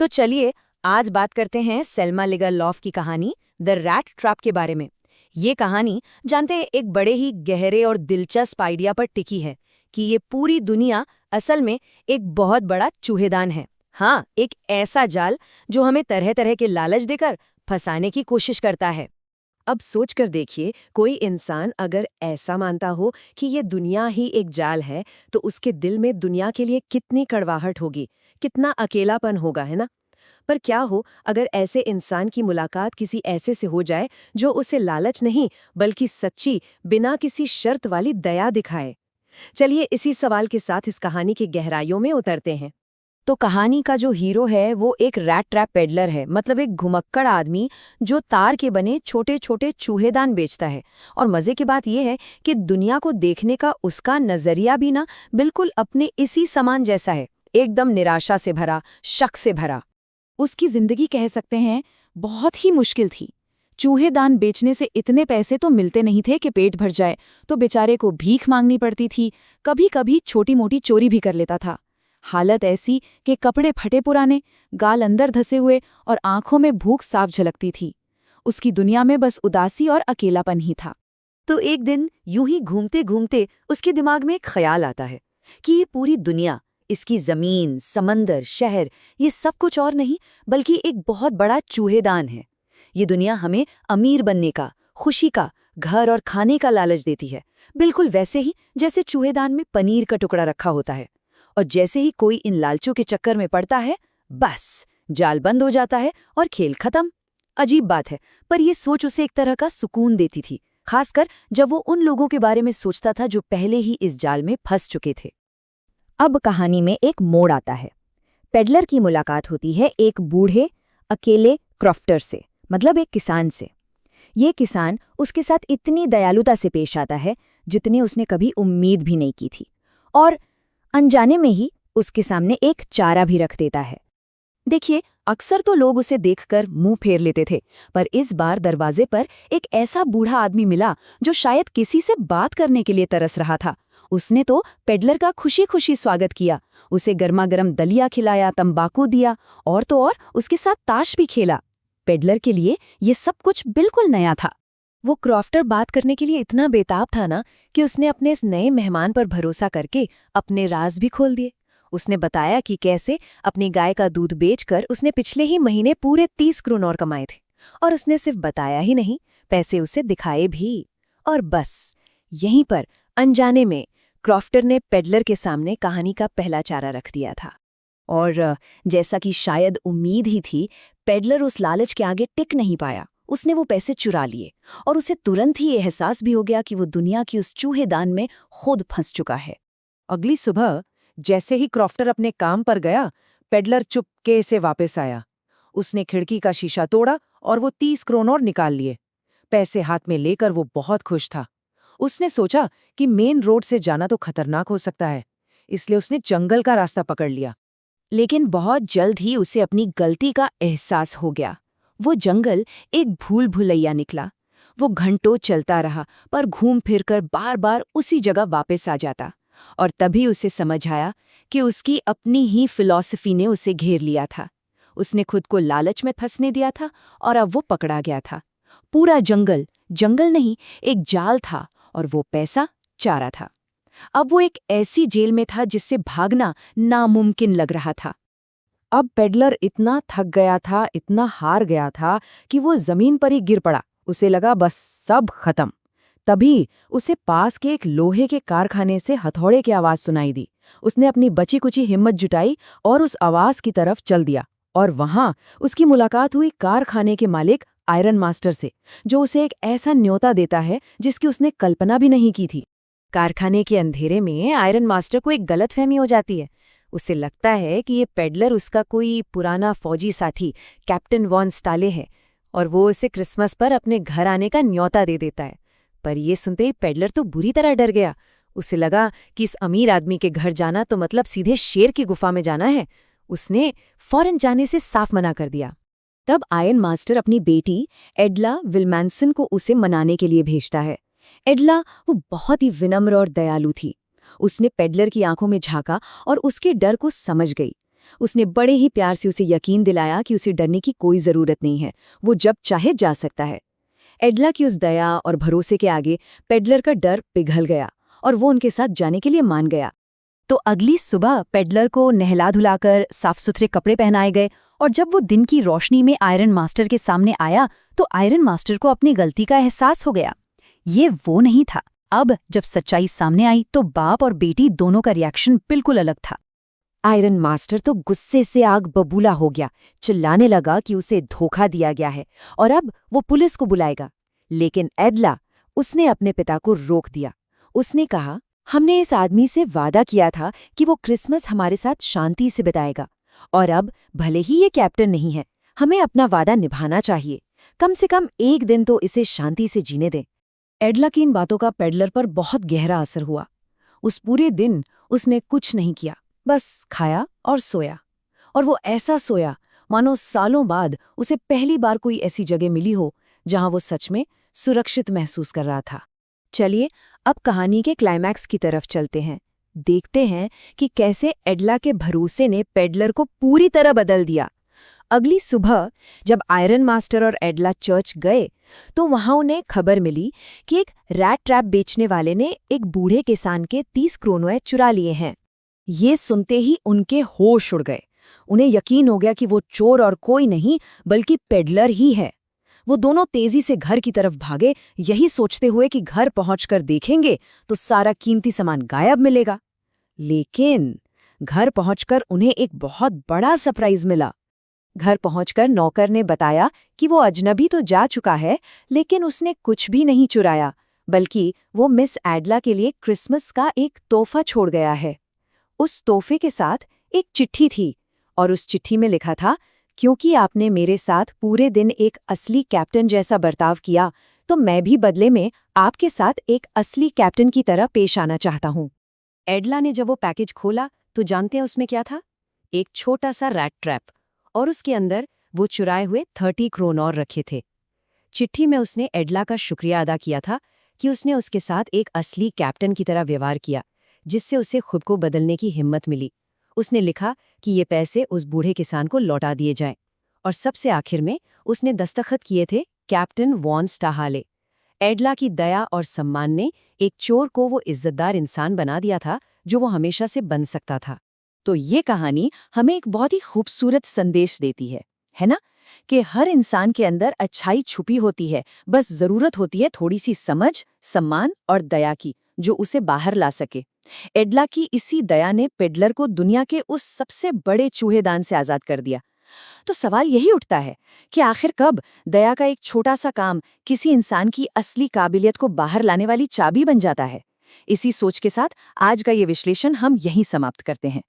तो चलिए आज बात करते हैं सेल्मा लिगरलॉफ की कहानी द रैट ट्रैप के बारे में। ये कहानी जानते हैं एक बड़े ही गहरे और दिलचस्प आइडिया पर टिकी है कि ये पूरी दुनिया असल में एक बहुत बड़ा चूहेदान है। हाँ, एक ऐसा जाल जो हमें तरह तरह के लालच देकर फंसाने की कोशिश करता है। अब सोच कर देखिए, कोई इंसान अगर ऐसा मानता हो कि ये दुनिया ही एक जाल है, तो उसके दिल में दुनिया के लिए कितनी कड़वाहट होगी, कितना अकेलापन होगा, है ना? पर क्या हो अगर ऐसे इंसान की मुलाकात किसी ऐसे से हो जाए जो उसे लालच नहीं बल्कि सच्ची, बिना किसी शर्त वाली दया दिखाए। चलिए इसी सवाल के साथ इस कहानी की गहराइयों में उतरते हैं। तो कहानी का जो हीरो है वो एक रैट ट्रैप पेडलर है, मतलब एक घुमक्कड़ आदमी जो तार के बने छोटे छोटे चूहेदान बेचता है। और मजे की बात यह है कि दुनिया को देखने का उसका नजरिया भी ना बिल्कुल अपने इसी सामान जैसा है, एकदम निराशा से भरा, शक से भरा। उसकी जिंदगी कह सकते हैं बहुत ही मुश्किल थी। चूहेदान बेचने से इतने पैसे तो मिलते नहीं थे कि पेट भर जाए, तो बेचारे को भीख मांगनी पड़ती थी। कभी कभी छोटी मोटी चोरी भी कर लेता था। हालत ऐसी कि कपड़े फटे पुराने, गाल अंदर धसे हुए और आंखों में भूख साफ झलकती थी। उसकी दुनिया में बस उदासी और अकेलापन ही था। तो एक दिन यूं ही घूमते घूमते उसके दिमाग में एक ख्याल आता है कि ये पूरी दुनिया, इसकी जमीन, समंदर, शहर, ये सब कुछ और नहीं बल्कि एक बहुत बड़ा चूहेदान है। ये दुनिया हमें अमीर बनने का, खुशी का, घर और खाने का लालच देती है, बिल्कुल वैसे ही जैसे चूहेदान में पनीर का टुकड़ा रखा होता है। और जैसे ही कोई इन लालचों के चक्कर में पड़ता है, बस जाल बंद हो जाता है और खेल खत्म। अजीब बात है, पर यह सोच उसे एक तरह का सुकून देती थी, खासकर जब वो उन लोगों के बारे में सोचता था जो पहले ही इस जाल में फंस चुके थे। अब कहानी में एक मोड़ आता है। पेडलर की मुलाकात होती है एक बूढ़े अकेले क्रॉफ्टर से, मतलब एक किसान से। ये किसान उसके साथ इतनी दयालुता से पेश आता है जितनी उसने कभी उम्मीद भी नहीं की थी, और अनजाने में ही उसके सामने एक चारा भी रख देता है। देखिए, अक्सर तो लोग उसे देखकर मुंह फेर लेते थे, पर इस बार दरवाजे पर एक ऐसा बूढ़ा आदमी मिला जो शायद किसी से बात करने के लिए तरस रहा था। उसने तो पेडलर का खुशी खुशी स्वागत किया, उसे गर्मा गर्म दलिया खिलाया, तंबाकू दिया और तो और उसके साथ ताश भी खेला। पेडलर के लिए ये सब कुछ बिल्कुल नया था। वो क्रॉफ्टर बात करने के लिए इतना बेताब था ना कि उसने अपने इस नए मेहमान पर भरोसा करके अपने राज भी खोल दिए। उसने बताया कि कैसे अपनी गाय का दूध बेचकर उसने पिछले ही महीने पूरे 30 करोड़ कमाए थे। और उसने सिर्फ बताया ही नहीं, पैसे उसे दिखाए भी। और बस यहीं पर अनजाने में क्रॉफ्टर ने पेडलर के सामने कहानी का पहला चारा रख दिया था। और जैसा कि शायद उम्मीद ही थी, पेडलर उस लालच के आगे टिक नहीं पाया। उसने वो पैसे चुरा लिए और उसे तुरंत ही एहसास भी हो गया कि वो दुनिया की उस चूहेदान में खुद फंस चुका है। अगली सुबह जैसे ही क्रॉफ्टर अपने काम पर गया, पेडलर चुपके से वापस आया। उसने खिड़की का शीशा तोड़ा और वो 30 करोड़ निकाल लिए। पैसे हाथ में लेकर वो बहुत खुश था। उसने सोचा कि मेन रोड से जाना तो खतरनाक हो सकता है, इसलिए उसने जंगल का रास्ता पकड़ लिया। लेकिन बहुत जल्द ही उसे अपनी गलती का एहसास हो गया। वो जंगल एक भूल भुलैया निकला। वो घंटों चलता रहा, पर घूम फिरकर बार बार उसी जगह वापस आ जाता। और तभी उसे समझ आया कि उसकी अपनी ही फिलॉसफी ने उसे घेर लिया था। उसने खुद को लालच में फंसने दिया था और अब वो पकड़ा गया था। पूरा जंगल जंगल नहीं, एक जाल था, और वो पैसा चारा था। अब वो एक ऐसी जेल में था जिससे भागना नामुमकिन लग रहा था। अब पेडलर इतना थक गया था, इतना हार गया था कि वो जमीन पर ही गिर पड़ा। उसे लगा बस सब खत्म। तभी उसे पास के एक लोहे के कारखाने से हथौड़े की आवाज सुनाई दी। उसने अपनी बची कुची हिम्मत जुटाई और उस आवाज की तरफ चल दिया। और वहां उसकी मुलाकात हुई कारखाने के मालिक आयरन मास्टर से, जो उसे एक ऐसा न्योता देता है जिसकी उसने कल्पना भी नहीं की थी। कारखाने के अंधेरे में आयरन मास्टर को एक गलतफहमी हो जाती है। उसे लगता है कि ये पेडलर उसका कोई पुराना फौजी साथी कैप्टन वॉन स्टाले है और वो उसे क्रिसमस पर अपने घर आने का न्योता दे देता है। पर ये सुनते ही पेडलर तो बुरी तरह डर गया। उसे लगा कि इस अमीर आदमी के घर जाना तो मतलब सीधे शेर की गुफा में जाना है। उसने फौरन जाने से साफ मना कर दिया। तब आयरन मास्टर अपनी बेटी एडला विल्मैंसन को उसे मनाने के लिए भेजता है। एडला वो बहुत ही विनम्र और दयालु थी। उसने पेडलर की आंखों में झांका और उसके डर को समझ गई। उसने बड़े ही प्यार से उसे यकीन दिलाया कि उसे डरने की कोई ज़रूरत नहीं है, वो जब चाहे जा सकता है। एडला की उस दया और भरोसे के आगे पेडलर का डर पिघल गया और वो उनके साथ जाने के लिए मान गया। तो अगली सुबह पेडलर को नहला धुलाकर साफ सुथरे कपड़े पहनाए गए और जब वो दिन की रोशनी में आयरन मास्टर के सामने आया तो आयरन मास्टर को अपनी गलती का एहसास हो गया। ये वो नहीं था। अब जब सच्चाई सामने आई तो बाप और बेटी दोनों का रिएक्शन बिल्कुल अलग था। आयरन मास्टर तो गुस्से से आग बबूला हो गया, चिल्लाने लगा कि उसे धोखा दिया गया है और अब वो पुलिस को बुलाएगा। लेकिन एडला, उसने अपने पिता को रोक दिया। उसने कहा, हमने इस आदमी से वादा किया था कि वो क्रिसमस हमारे साथ शांति से बिताएगा, और अब भले ही ये कैप्टन नहीं है, हमें अपना वादा निभाना चाहिए। कम से कम एक दिन तो इसे शांति से जीने दें। एडला की इन बातों का पेडलर पर बहुत गहरा असर हुआ। उस पूरे दिन उसने कुछ नहीं किया, बस खाया और सोया। और वो ऐसा सोया मानो सालों बाद उसे पहली बार कोई ऐसी जगह मिली हो जहां वो सच में सुरक्षित महसूस कर रहा था। चलिए अब कहानी के क्लाइमैक्स की तरफ चलते हैं। देखते हैं कि कैसे एडला के भरोसे ने पेडलर को पूरी तरह बदल दिया। अगली सुबह जब आयरन मास्टर और एडला चर्च गए तो वहां उन्हें खबर मिली कि एक रैट ट्रैप बेचने वाले ने एक बूढ़े किसान के 30 क्रोनोए चुरा लिए हैं। ये सुनते ही उनके होश उड़ गए। उन्हें यकीन हो गया कि वो चोर और कोई नहीं बल्कि पेडलर ही है। वो दोनों तेजी से घर की तरफ भागे, यही सोचते हुए कि घर पहुंचकर देखेंगे तो सारा कीमती सामान गायब मिलेगा। लेकिन घर पहुंचकर उन्हें एक बहुत बड़ा सरप्राइज मिला। घर पहुंचकर नौकर ने बताया कि वो अजनबी तो जा चुका है, लेकिन उसने कुछ भी नहीं चुराया, बल्कि वो मिस एडला के लिए क्रिसमस का एक तोहफा छोड़ गया है। उस तोहफे के साथ एक चिट्ठी थी और उस चिट्ठी में लिखा था, क्योंकि आपने मेरे साथ पूरे दिन एक असली कैप्टन जैसा बर्ताव किया, तो मैं भी बदले में आपके साथ एक असली कैप्टन की तरह पेश आना चाहता हूँ। एडला ने जब वो पैकेज खोला तो जानते हैं उसमें क्या था? एक छोटा सा रैट ट्रैप, और उसके अंदर वो चुराए हुए 30 क्रोनॉर रखे थे। चिट्ठी में उसने एडला का शुक्रिया अदा किया था कि उसने उसके साथ एक असली कैप्टन की तरह व्यवहार किया, जिससे उसे खुद को बदलने की हिम्मत मिली। उसने लिखा कि ये पैसे उस बूढ़े किसान को लौटा दिए जाएं, और सबसे आखिर में उसने दस्तखत किए थे कैप्टन वॉन स्टाहाले। एडला की दया और सम्मान ने एक चोर को वो इज्जतदार इंसान बना दिया था जो वो हमेशा से बन सकता था। तो ये कहानी हमें एक बहुत ही खूबसूरत संदेश देती है ना? कि हर इंसान के अंदर अच्छाई छुपी होती है, बस जरूरत होती है थोड़ी सी समझ, सम्मान और दया की, जो उसे बाहर ला सके। एडला की इसी दया ने पेडलर को दुनिया के उस सबसे बड़े चूहेदान से आजाद कर दिया। तो सवाल यही उठता है कि आखिर कब दया का एक छोटा सा काम किसी इंसान की असली काबिलियत को बाहर लाने वाली चाबी बन जाता है? इसी सोच के साथ आज का ये विश्लेषण हम यहीं समाप्त करते हैं।